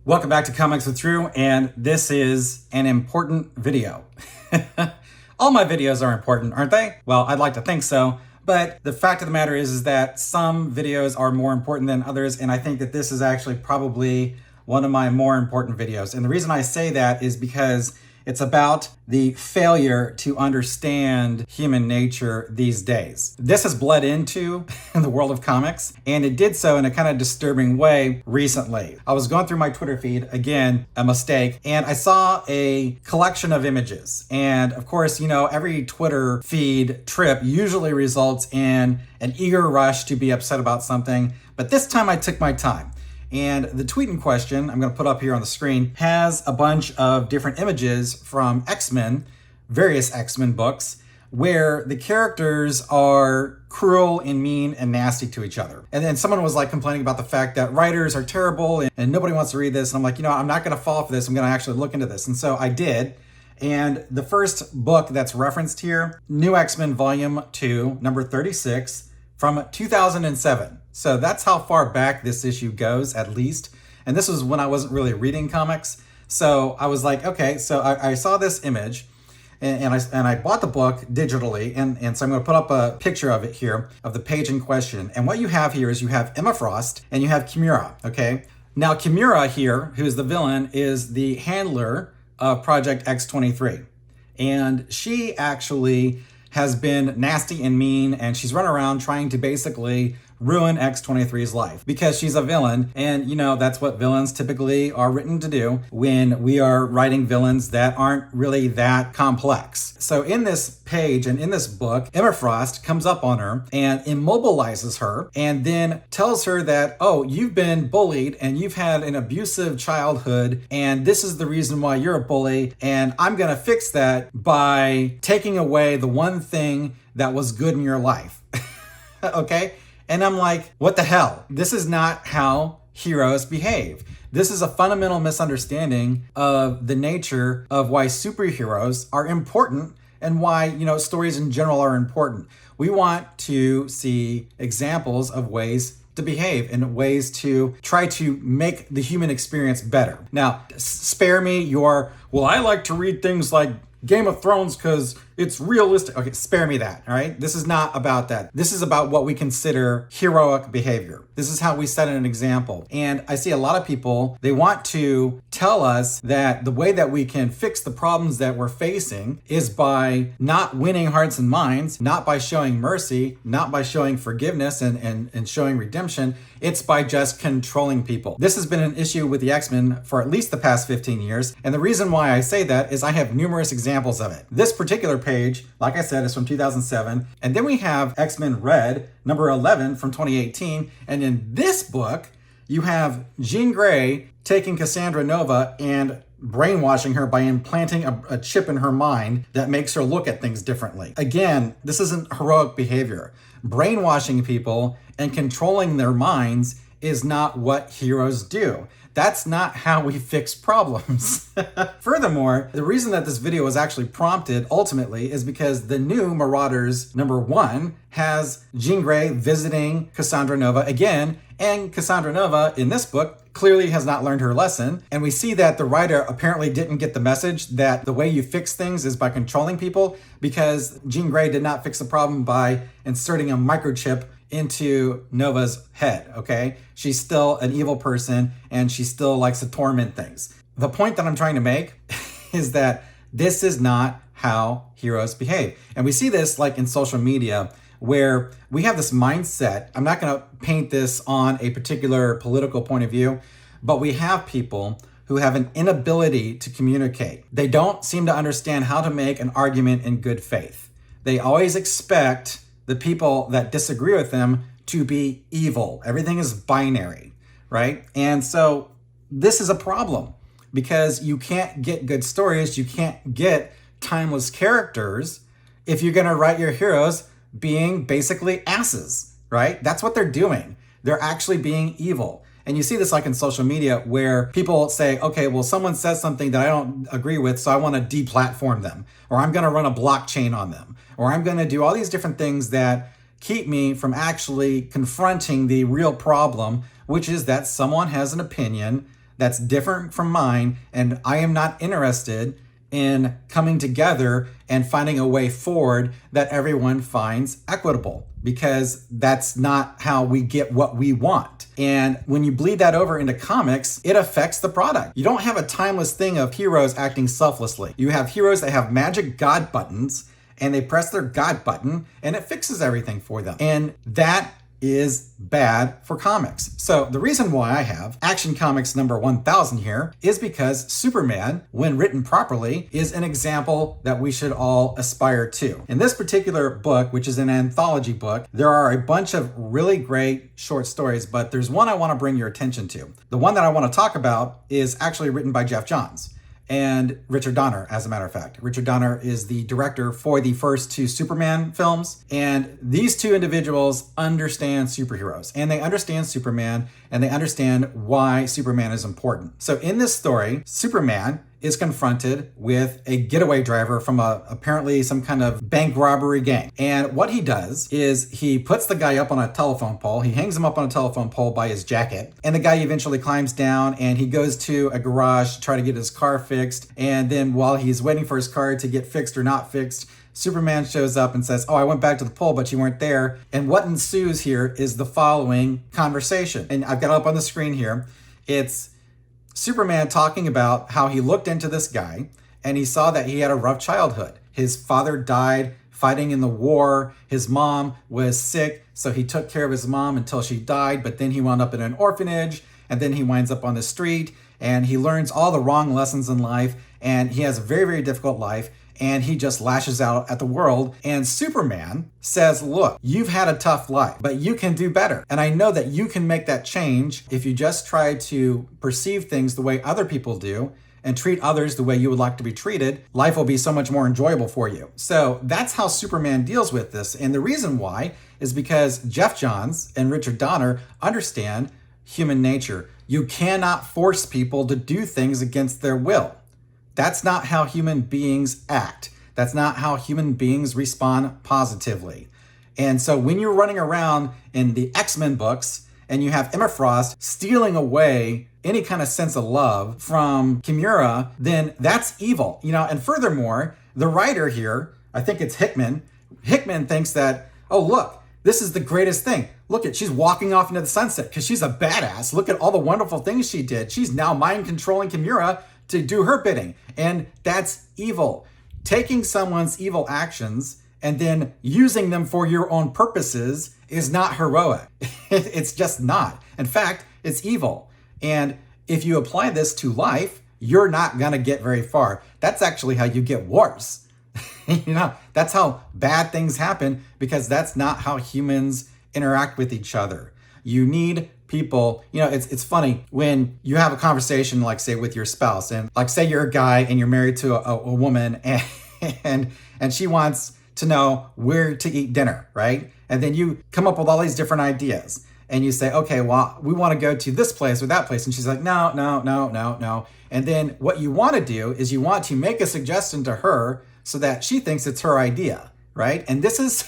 Welcome back to Comics with Drew, and this is an important video. All my videos are important, aren't they? Well, I'd like to think so, but the fact of the matter is that some videos are more important than others, and I think that this is actually probably one of my more important videos. And the reason I say that is because it's about the failure to understand human nature these days. This has bled into the world of comics, and it did so in a kind of disturbing way recently. I was going through my Twitter feed, again, a mistake, and I saw a collection of images. And of course, you know, every Twitter feed trip usually results in an eager rush to be upset about something, but this time I took my time. And the tweet in question, I'm going to put up here on the screen, has a bunch of different images from X-Men, various X-Men books, where the characters are cruel and mean and nasty to each other. And then someone was like complaining about the fact that writers are terrible and nobody wants to read this. And I'm like, you know, I'm not going to fall for this. I'm going to actually look into this. And so I did. And the first book that's referenced here, New X-Men Volume 2, number 36, from 2007. So that's how far back this issue goes, at least. And this was when I wasn't really reading comics. So I was like, okay, so I saw this image and I bought the book digitally. And so I'm going to put up a picture of it here, of the page in question. And what you have here is you have Emma Frost and you have Kimura, okay? Now Kimura here, who's the villain, is the handler of Project X-23. And she actually has been nasty and mean, and she's run around trying to basically ruin X-23's life because she's a villain. And you know, that's what villains typically are written to do when we are writing villains that aren't really that complex. So in this page and in this book, Emma Frost comes up on her and immobilizes her and then tells her that, oh, you've been bullied and you've had an abusive childhood and this is the reason why you're a bully, and I'm gonna fix that by taking away the one thing that was good in your life. Okay? And I'm like, what the hell? This is not how heroes behave. This is a fundamental misunderstanding of the nature of why superheroes are important and why, you know, stories in general are important. We want to see examples of ways to behave and ways to try to make the human experience better. Now, spare me your, well, I like to read things like Game of Thrones because it's realistic. Okay, spare me that, all right? This is not about that. This is about what we consider heroic behavior. This is how we set an example. And I see a lot of people, they want to tell us that the way that we can fix the problems that we're facing is by not winning hearts and minds, not by showing mercy, not by showing forgiveness and showing redemption. It's by just controlling people. This has been an issue with the X-Men for at least the past 15 years. And the reason why I say that is I have numerous examples of it. This particular page, like I said, is from 2007. And then we have X-Men Red, number 11 from 2018. And in this book, you have Jean Grey taking Cassandra Nova and brainwashing her by implanting a chip in her mind that makes her look at things differently. Again, this isn't heroic behavior. Brainwashing people and controlling their minds is not what heroes do. That's not how we fix problems. Furthermore, the reason that this video was actually prompted ultimately is because the new Marauders number 1 has Jean Grey visiting Cassandra Nova again, and Cassandra Nova in this book clearly has not learned her lesson. And we see that the writer apparently didn't get the message that the way you fix things is by controlling people, because Jean Grey did not fix the problem by inserting a microchip into Nova's head, okay? She's still an evil person and she still likes to torment things. The point that I'm trying to make is that this is not how heroes behave. And we see this like in social media where we have this mindset. I'm not gonna paint this on a particular political point of view, but we have people who have an inability to communicate. They don't seem to understand how to make an argument in good faith. They always expect the people that disagree with them to be evil. Everything is binary, right? And so this is a problem because you can't get good stories, you can't get timeless characters if you're gonna write your heroes being basically asses, right? That's what they're doing. They're actually being evil. And you see this like in social media where people say, okay, well, someone says something that I don't agree with, so I want to deplatform them, or I'm going to run a blockchain on them, or I'm going to do all these different things that keep me from actually confronting the real problem, which is that someone has an opinion that's different from mine, and I am not interested in coming together and finding a way forward that everyone finds equitable, because that's not how we get what we want. And when you bleed that over into comics, it affects the product. You don't have a timeless thing of heroes acting selflessly. You have heroes that have magic God buttons, and they press their God button and it fixes everything for them. And that is bad for comics. So the reason why I have Action Comics number 1000 here is because Superman, when written properly, is an example that we should all aspire to. In this particular book, which is an anthology book, there are a bunch of really great short stories, but there's one I want to bring your attention to. The one that I want to talk about is actually written by Jeff Johns and Richard Donner, as a matter of fact. Richard Donner is the director for the first two Superman films, and these two individuals understand superheroes, and they understand Superman, and they understand why Superman is important. So in this story, Superman is confronted with a getaway driver from apparently some kind of bank robbery gang. And what he does is he puts the guy up on a telephone pole. He hangs him up on a telephone pole by his jacket. And the guy eventually climbs down and he goes to a garage to try to get his car fixed. And then while he's waiting for his car to get fixed or not fixed, Superman shows up and says, "Oh, I went back to the pole, but you weren't there." And what ensues here is the following conversation. And I've got it up on the screen here. It's Superman talking about how he looked into this guy and he saw that he had a rough childhood. His father died fighting in the war. His mom was sick, so he took care of his mom until she died, but then he wound up in an orphanage, and then he winds up on the street, and he learns all the wrong lessons in life, and he has a very, very difficult life, and he just lashes out at the world. And Superman says, "Look, you've had a tough life, but you can do better. And I know that you can make that change if you just try to perceive things the way other people do and treat others the way you would like to be treated. Life will be so much more enjoyable for you." So that's how Superman deals with this. And the reason why is because Jeff Johns and Richard Donner understand human nature. You cannot force people to do things against their will. That's not how human beings act. That's not how human beings respond positively. And so when you're running around in the X-Men books and you have Emma Frost stealing away any kind of sense of love from Kimura, then that's evil. And furthermore, the writer here, I think it's Hickman thinks that, "Oh, look, this is the greatest thing. Look she's walking off into the sunset because she's a badass. Look at all the wonderful things she did. She's now mind controlling Kimura to do her bidding." And that's evil. Taking someone's evil actions and then using them for your own purposes is not heroic. It's just not. In fact, it's evil. And if you apply this to life, you're not going to get very far. That's actually how you get wars. That's how bad things happen, because that's not how humans interact with each other. You need people, it's funny when you have a conversation, like say with your spouse, and like say you're a guy and you're married to a woman and she wants to know where to eat dinner, right? And then you come up with all these different ideas and you say, "Okay, well, we want to go to this place or that place." And she's like, "No. And then what you want to do is you want to make a suggestion to her so that she thinks it's her idea, right? And this is,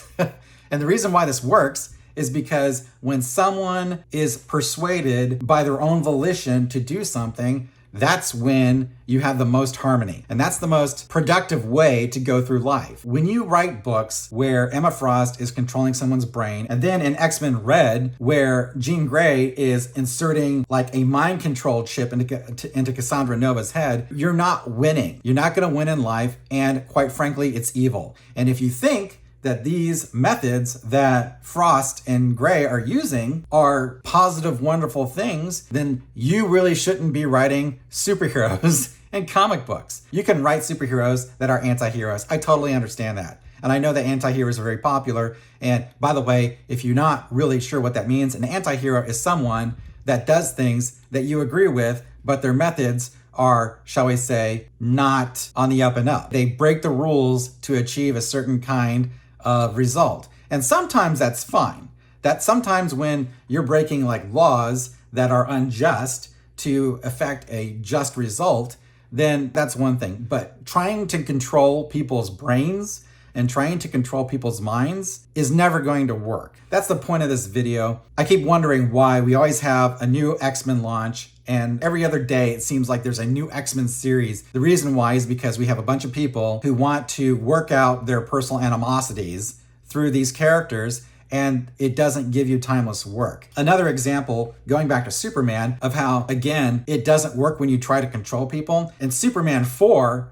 and the reason why this works is because when someone is persuaded by their own volition to do something, that's when you have the most harmony. And that's the most productive way to go through life. When you write books where Emma Frost is controlling someone's brain, and then in X-Men Red, where Jean Grey is inserting like a mind control chip into Cassandra Nova's head, you're not winning. You're not going to win in life. And quite frankly, it's evil. And if you think that these methods that Frost and Gray are using are positive, wonderful things, then you really shouldn't be writing superheroes in comic books. You can write superheroes that are anti-heroes. I totally understand that. And I know that anti-heroes are very popular. And by the way, if you're not really sure what that means, an anti-hero is someone that does things that you agree with, but their methods are, shall we say, not on the up and up. They break the rules to achieve a certain kind of result. And sometimes that's fine. That sometimes when you're breaking like laws that are unjust to effect a just result, then that's one thing. But trying to control people's brains and trying to control people's minds is never going to work. That's the point of this video. I keep wondering why we always have a new X-Men launch, and every other day it seems like there's a new X-Men series. The reason why is because we have a bunch of people who want to work out their personal animosities through these characters, and it doesn't give you timeless work. Another example, going back to Superman, of how, again, it doesn't work when you try to control people. In Superman 4,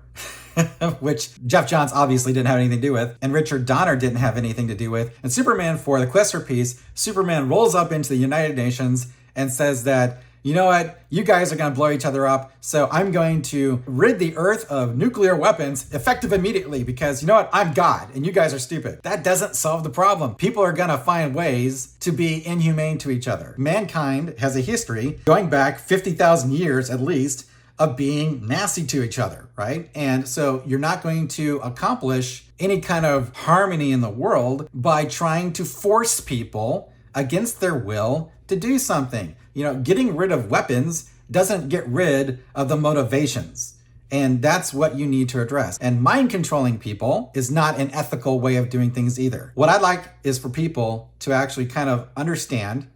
which Jeff Johns obviously didn't have anything to do with, and Richard Donner didn't have anything to do with. In Superman 4, the quest for peace, Superman rolls up into the United Nations and says that, you know what, you guys are going to blow each other up, so I'm going to rid the earth of nuclear weapons effective immediately because, you know what, I'm God and you guys are stupid. That doesn't solve the problem. People are going to find ways to be inhumane to each other. Mankind has a history going back 50,000 years at least of being nasty to each other, right? And so you're not going to accomplish any kind of harmony in the world by trying to force people against their will to do something. You know, getting rid of weapons doesn't get rid of the motivations. And that's what you need to address. And mind controlling people is not an ethical way of doing things either. What I'd like is for people to actually kind of understand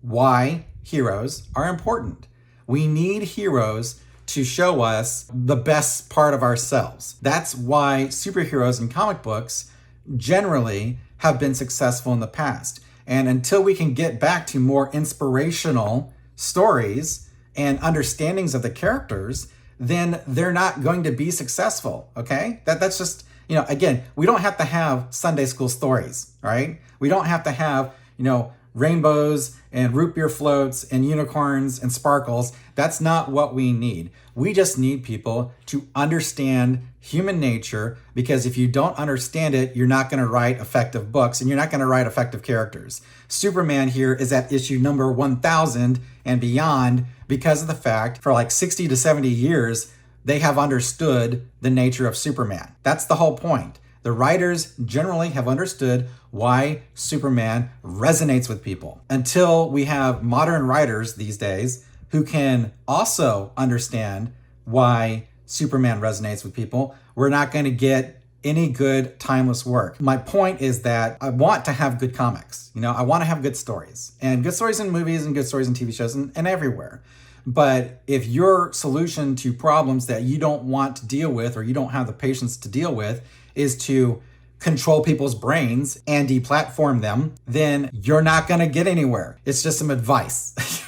why heroes are important. We need heroes to show us the best part of ourselves. That's why superheroes in comic books generally have been successful in the past. And until we can get back to more inspirational stories and understandings of the characters, then they're not going to be successful, okay? That's just, you know, again, we don't have to have Sunday school stories, all right? We don't have to have, you know, rainbows and root beer floats and unicorns and sparkles. That's not what we need. We just need people to understand human nature, because if you don't understand it, you're not going to write effective books and you're not going to write effective characters. Superman here is at issue number 1000 and beyond because of the fact for like 60 to 70 years, they have understood the nature of Superman. That's the whole point. The writers generally have understood why Superman resonates with people. Until we have modern writers these days who can also understand why Superman resonates with people, we're not going to get any good timeless work. My point is that I want to have good comics. You know, I want to have good stories, and good stories in movies and good stories in TV shows and everywhere. But if your solution to problems that you don't want to deal with or you don't have the patience to deal with is to control people's brains and deplatform them, then you're not going to get anywhere. It's just some advice.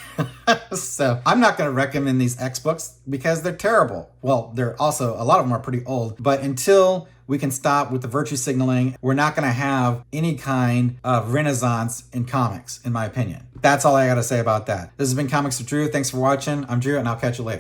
So I'm not going to recommend these X books because they're terrible. Well, they're also, a lot of them are pretty old, but until we can stop with the virtue signaling, we're not going to have any kind of renaissance in comics, in my opinion. That's all I got to say about that. This has been Comics of Drew. Thanks for watching. I'm Drew, and I'll catch you later.